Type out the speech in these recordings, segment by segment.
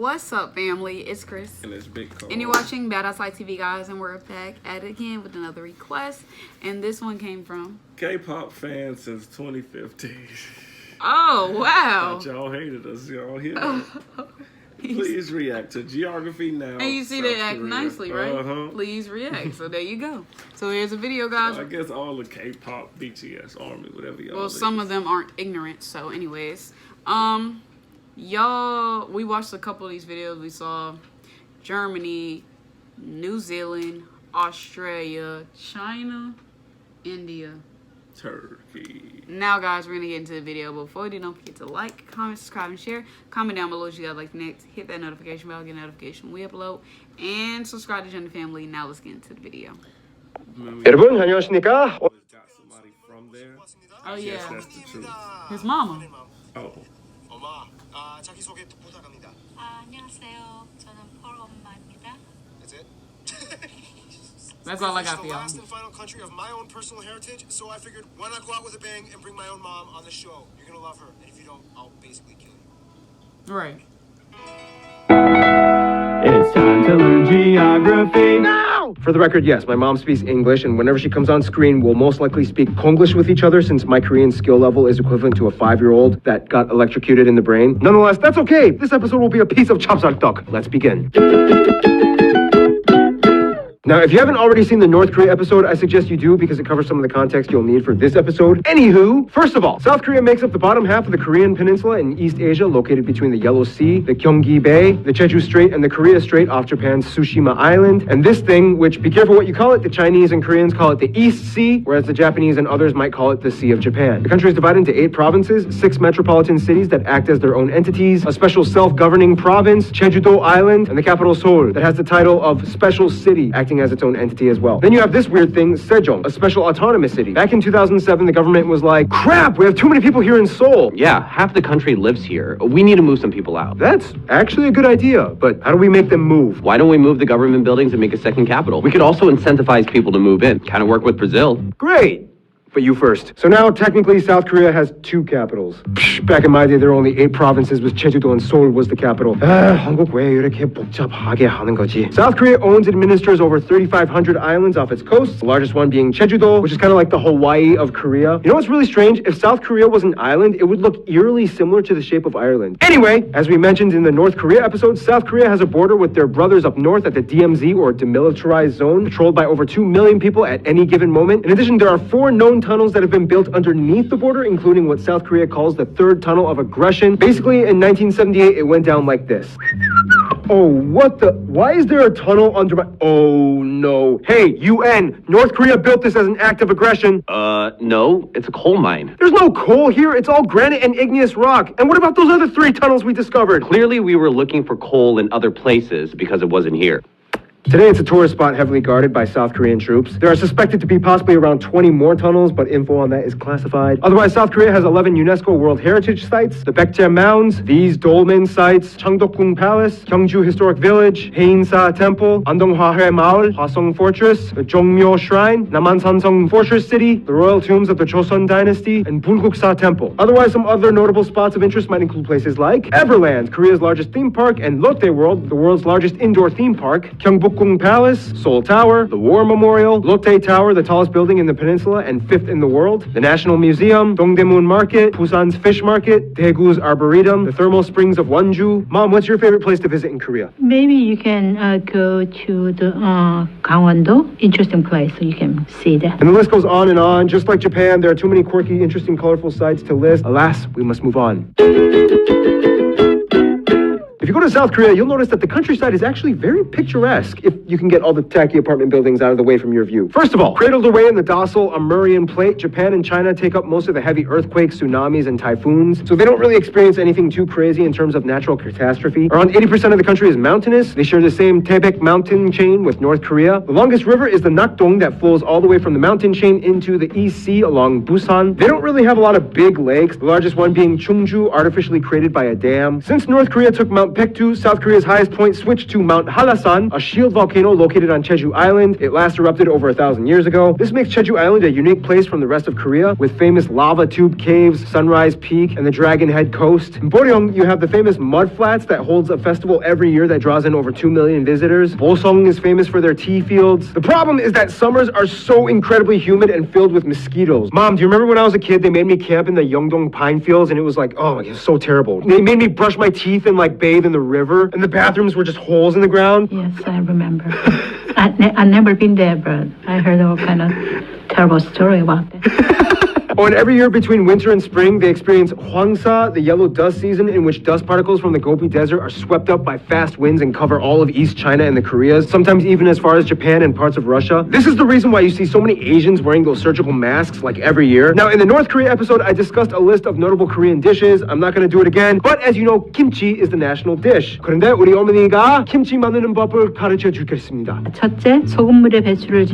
What's up, family? It's Chris. And it's Big Cole. And you're watching Bad Outside TV, guys, and we're back at it again with another request. And this one came from K-pop fans since 2015. Oh, wow. Thought y'all hated us. Y'all hear that? Please react to Geography Now. And you see South they act Korea. nicely, right? Uh-huh. Please react. So there you go. So here's a video, guys. I guess all the K-pop, BTS, Army, whatever y'all Well, is. some of them aren't ignorant. So anyways, y'all, we watched a couple of these videos. We saw Germany, New Zealand, Australia, China, India, Turkey. Now, guys, we're gonna get into the video. But before we do, don't forget to like, comment, subscribe, and share. Comment down below what you guys like next. Hit that notification bell, get a notification when we upload, and subscribe to join the family. Now let's get into the video. 여러분 안녕하십니까? Got somebody from there. Oh Yes, yeah, that's the truth. his mama. Oh, 엄마, 자기소개 부탁합니다. 안녕하세요. 저는 폴 엄마입니다. That's it? That's all I It's got the for y'all. last and final country of my own personal heritage, so I figured why not go out with a bang and bring my own mom on the show. You're gonna love her, and if you don't, I'll basically kill you. Right. It's time to learn geography now! For the record, yes, my mom speaks English, and whenever she comes on screen, we'll most likely speak Konglish with each other since my Korean skill level is equivalent to a 5-year-old that got electrocuted in the brain. Nonetheless, that's okay. This episode will be a piece of chapsaltok. Let's begin. Now, if you haven't already seen the North Korea episode, I suggest you do because it covers some of the context you'll need for this episode. Anywho, first of all, South Korea makes up the bottom half of the Korean peninsula in East Asia, located between the Yellow Sea, the Gyeonggi Bay, the Jeju Strait, and the Korea Strait off Japan's Tsushima Island. And this thing, which, be careful what you call it, the Chinese and Koreans call it the East Sea, whereas the Japanese and others might call it the Sea of Japan. The country is divided into 8 provinces, 6 metropolitan cities that act as their own entities, a special self-governing province, Jeju-do Island, and the capital Seoul, that has the title of Special City, acting as its own entity as well. Then you have this weird thing, Sejong, a special autonomous city. Back in 2007, the government was like, crap, we have too many people here in Seoul. Yeah, half the country lives here. We need to move some people out. That's actually a good idea, but how do we make them move? Why don't we move the government buildings and make a second capital? We could also incentivize people to move in. Kind of work with Brazil. Great! But you first. So now, technically, South Korea has 2 capitals. Back in my day, there were only 8 provinces, with Jeju-do and Seoul was the capital. 한국 왜 이렇게 복잡하게 하는 거지? South Korea owns and administers over 3,500 islands off its coast, the largest one being Jeju-do, which is kind of like the Hawaii of Korea. You know what's really strange? If South Korea was an island, it would look eerily similar to the shape of Ireland. Anyway, as we mentioned in the North Korea episode, South Korea has a border with their brothers up north at the DMZ, or Demilitarized Zone, patrolled by over 2 million people at any given moment. In addition, there are 4 known tunnels that have been built underneath the border, including what South Korea calls the Third Tunnel of Aggression. Basically, in 1978, it went down like this. Oh, what the? Why is there a tunnel under my... Oh, no. Hey, UN, North Korea built this as an act of aggression. No, it's a coal mine. There's no coal here. It's all granite and igneous rock. And what about those other 3 tunnels we discovered? Clearly, we were looking for coal in other places because it wasn't here. Today, it's a tourist spot heavily guarded by South Korean troops. There are suspected to be possibly around 20 more tunnels, but info on that is classified. Otherwise, South Korea has 11 UNESCO World Heritage Sites, the Baekje Mounds, these Dolmen Sites, Changdeokgung Palace, Gyeongju Historic Village, Haeinsa Temple, Andonghwahae Maul, Hwasong Fortress, the Jongmyo Shrine, Namansansong Fortress City, the royal tombs of the Joseon Dynasty, and Bulguksa Temple. Otherwise, some other notable spots of interest might include places like Everland, Korea's largest theme park, and Lotte World, the world's largest indoor theme park, Gyeongbokgung Palace, Seoul Tower, the War Memorial, Lotte Tower, the tallest building in the peninsula and 5th in the world, the National Museum, Dongdaemun Market, Busan's Fish Market, Daegu's Arboretum, the thermal springs of Wonju. Mom, what's your favorite place to visit in Korea? Maybe you can go to the Gangwon-do. Interesting place, so you can see that. And the list goes on and on. Just like Japan, there are too many quirky, interesting, colorful sites to list. Alas, we must move on. If you go to South Korea, you'll notice that the countryside is actually very picturesque if you can get all the tacky apartment buildings out of the way from your view. First of all, cradled away in the docile Amurian plate, Japan and China take up most of the heavy earthquakes, tsunamis, and typhoons, so they don't really experience anything too crazy in terms of natural catastrophe. Around 80% of the country is mountainous. They share the same Taebaek mountain chain with North Korea. The longest river is the Nakdong that flows all the way from the mountain chain into the East Sea along Busan. They don't really have a lot of big lakes, the largest one being Chungju, artificially created by a dam. Since North Korea took Mount Mount Paektu, South Korea's highest point, switched to Mount Hallasan, a shield volcano located on Jeju Island. It last erupted over 1,000 years ago. This makes Jeju Island a unique place from the rest of Korea, with famous lava tube caves, Sunrise Peak, and the Dragon Head Coast. In Boryong, you have the famous mud flats that holds a festival every year that draws in over 2 million visitors. Bosong is famous for their tea fields. The problem is that summers are so incredibly humid and filled with mosquitoes. Mom, do you remember when I was a kid, they made me camp in the Yeongdong pine fields, and it was like, oh, it was so terrible. They made me brush my teeth and like bathe in the river, and the bathrooms were just holes in the ground. Yes, I remember. I've never been there, but I heard all kind of terrible story about that. Oh, and every year between winter and spring, they experience Hwangsa, the yellow dust season, in which dust particles from the Gobi Desert are swept up by fast winds and cover all of East China and the Koreas, sometimes even as far as Japan and parts of Russia. This is the reason why you see so many Asians wearing those surgical masks like every year. Now, in the North Korea episode, I discussed a list of notable Korean dishes. I'm not going to do it again, but as you know, kimchi is the national dish. 그런데 우리 어머니가 김치 만드는 법을 가르쳐 주겠습니다. 첫째, 소금물에 배추를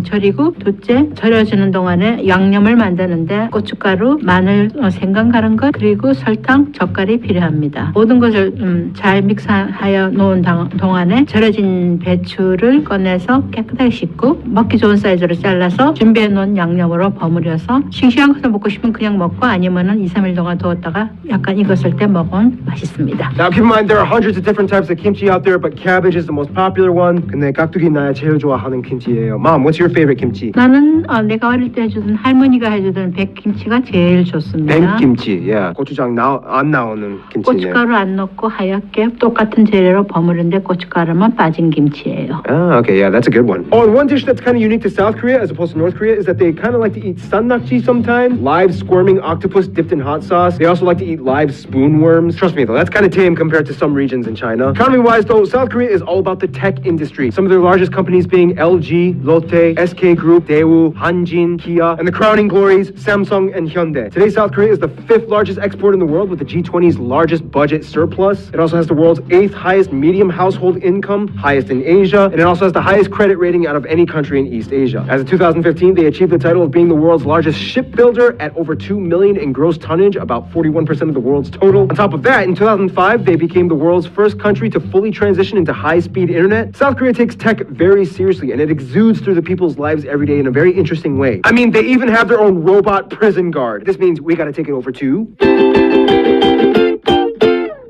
절이고, 둘째, 절여주는 동안에 양념을 만드는데 고춧가루, 마늘, 생강 갈은 것, 그리고 설탕, 젓갈이 필요합니다. 모든 것을 잘 믹스하여 놓은 동안에 절여진 배추를 꺼내서 깨끗하게 씻고 먹기 좋은 사이즈로 잘라서 준비해 놓은 양념으로 버무려서 싱싱한 것을 먹고 싶으면 그냥 먹고 아니면은 2-3일 동안 두었다가 약간 익었을 때 먹으면 맛있습니다. Now keep in mind there are hundreds of different types of kimchi out there, but cabbage is the most popular one. 근데 깍두기 나야 제일 좋아하는 김치예요. Mom, what's your favorite kimchi? 나는 내가 어릴 때 해주던 할머니가 해주던 백김치가 제일 좋습니다. 백김치, yeah. 고추장 안 나오는 김치네요. 고춧가루 안 넣고 하얗게 똑같은 재료로 버무는데 고춧가루만 빠진 김치예요. Ah, okay, yeah, that's a good one. Oh, and one dish that's kind of unique to South Korea as opposed to North Korea is that they kind of like to eat sannakji sometimes, live squirming octopus dipped in hot sauce. They also like to eat live spoon worms. Trust me though, that's kind of tame compared to some regions in China. Economy-wise though, South Korea is all about the tech industry. Some of their largest companies being LG, Lotte, SK Group, Daewoo, Hanjin, Kia, and the crowning glories, Samsung and Hyundai. Today, South Korea is the 5th largest exporter in the world with the G20's largest budget surplus. It also has the world's 8th highest medium household income, highest in Asia, and it also has the highest credit rating out of any country in East Asia. As of 2015, they achieved the title of being the world's largest shipbuilder at over 2 million in gross tonnage, about 41% of the world's total. On top of that, in 2005, they became the world's first country to fully transition into high-speed internet. South Korea takes tech very seriously, and it exudes through the people's lives every day in a very interesting way. I mean, they even have their own robot prison guard. This means we gotta take it over too.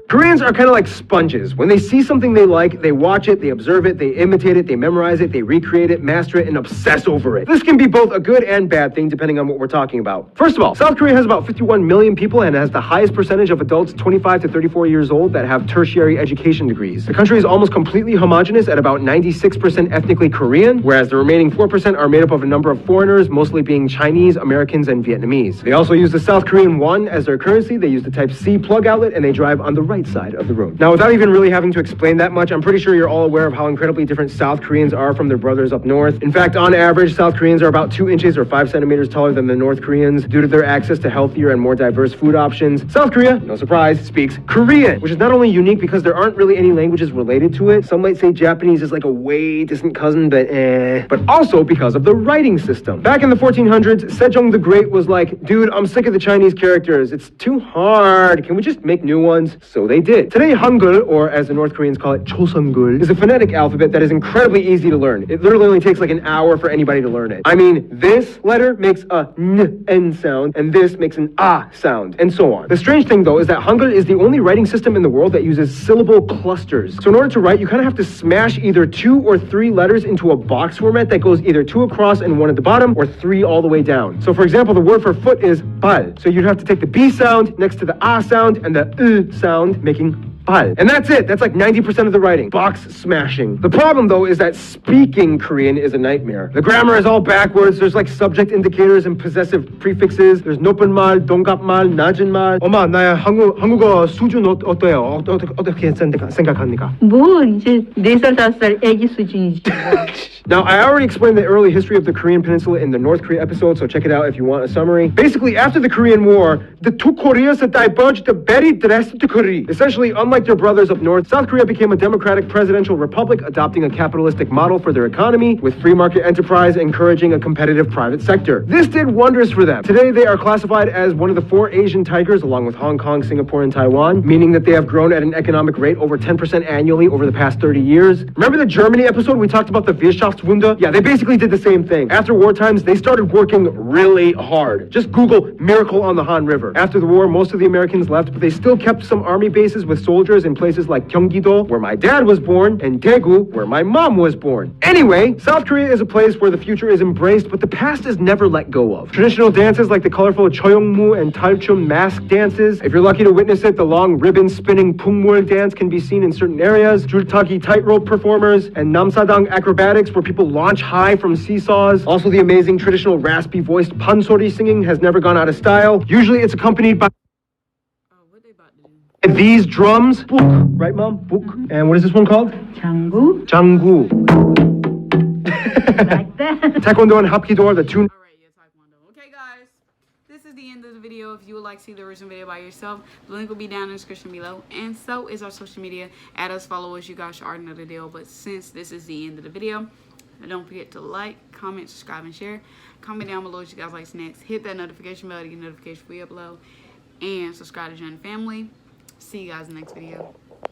Koreans are kind of like sponges. When they see something they like, they watch it, they observe it, they imitate it, they memorize it, they recreate it, master it, and obsess over it. This can be both a good and bad thing depending on what we're talking about. First of all, South Korea has about 51 million people and has the highest percentage of adults 25 to 34 years old that have tertiary education degrees. The country is almost completely homogenous at about 96% ethnically Korean, whereas the remaining 4% are made up of a number of foreigners, mostly being Chinese, Americans, and Vietnamese. They also use the South Korean won as their currency. They use the Type-C plug outlet, and they drive on the right side of the road. Now, without even really having to explain that much, I'm pretty sure you're all aware of how incredibly different South Koreans are from their brothers up north. In fact, on average, South Koreans are about 2 inches or 5 centimeters taller than the North Koreans due to their access to healthier and more diverse food options. South Korea, no surprise, speaks Korean, which is not only unique because there aren't really any languages related to it. Some might say Japanese is like a way distant cousin, but also because of the writing system. Back in the 1400s, Sejong the Great was like, dude, I'm sick of the Chinese characters. It's too hard. Can we just make new ones? So they did. Today, Hangul, or as the North Koreans call it, Choseongul, is a phonetic alphabet that is incredibly easy to learn. It literally only takes like an hour for anybody to learn it. I mean, this letter makes a n sound, and this makes an a sound, and so on. The strange thing, though, is that Hangul is the only writing system in the world that uses syllable clusters. So in order to write, you kind of have to smash either 2 or 3 letters into a box format that goes either 2 across and 1 at the bottom, or 3 all the way down. So for example, the word for foot is bal. So you'd have to take the B sound next to the a sound and the sound, making bal. And that's it. That's like 90% of the writing. Box smashing. The problem, though, is that speaking Korean is a nightmare. The grammar is all backwards. There's like subject indicators and possessive prefixes. There's 높은 말, 동갑말, 낮은 말. 엄마, 나의 한국어 수준 어때요? 어떻게 생각합니까? 뭐 이제 4살 5살 애기 수준이지. Now, I already explained the early history of the Korean Peninsula in the North Korea episode, so check it out if you want a summary. Basically, after the Korean War, the two Koreas diverged very drastically. Essentially, unlike Unlike their brothers up north, South Korea became a democratic presidential republic, adopting a capitalistic model for their economy, with free market enterprise encouraging a competitive private sector. This did wonders for them. Today, they are classified as one of the 4 Asian tigers, along with Hong Kong, Singapore, and Taiwan, meaning that they have grown at an economic rate over 10% annually over the past 30 years. Remember the Germany episode we talked about the Wirtschaftswunder? Yeah, they basically did the same thing. After war times, they started working really hard. Just Google Miracle on the Han River. After the war, most of the Americans left, but they still kept some army bases with soldiers in places like Gyeonggi-do, where my dad was born, and Daegu, where my mom was born. Anyway, South Korea is a place where the future is embraced, but the past is never let go of. Traditional dances like the colorful Choyeongmu and Talchum mask dances. If you're lucky to witness it, the long ribbon-spinning Pungmul dance can be seen in certain areas. Jultagi tightrope performers and Namsadang acrobatics, where people launch high from seesaws. Also, the amazing traditional raspy-voiced pansori singing has never gone out of style. Usually, it's accompanied by What they about to do? these drums. Buk, right, Mom? Buk. And what is this one called? 장구. Janggu. Like that. Taekwondo and Hapkido are the two. All right, yeah, Taekwondo. Okay, guys, this is the end of the video. If you would like to see the original video by yourself, the link will be down in the description below. And so is our social media. Add us, follow us. You guys should already know the deal. But since this is the end of the video, don't forget to like, comment, subscribe, and share. Comment down below what you guys like next. Hit that notification bell to get notifications when we upload. And subscribe to join the family. See you guys in the next video.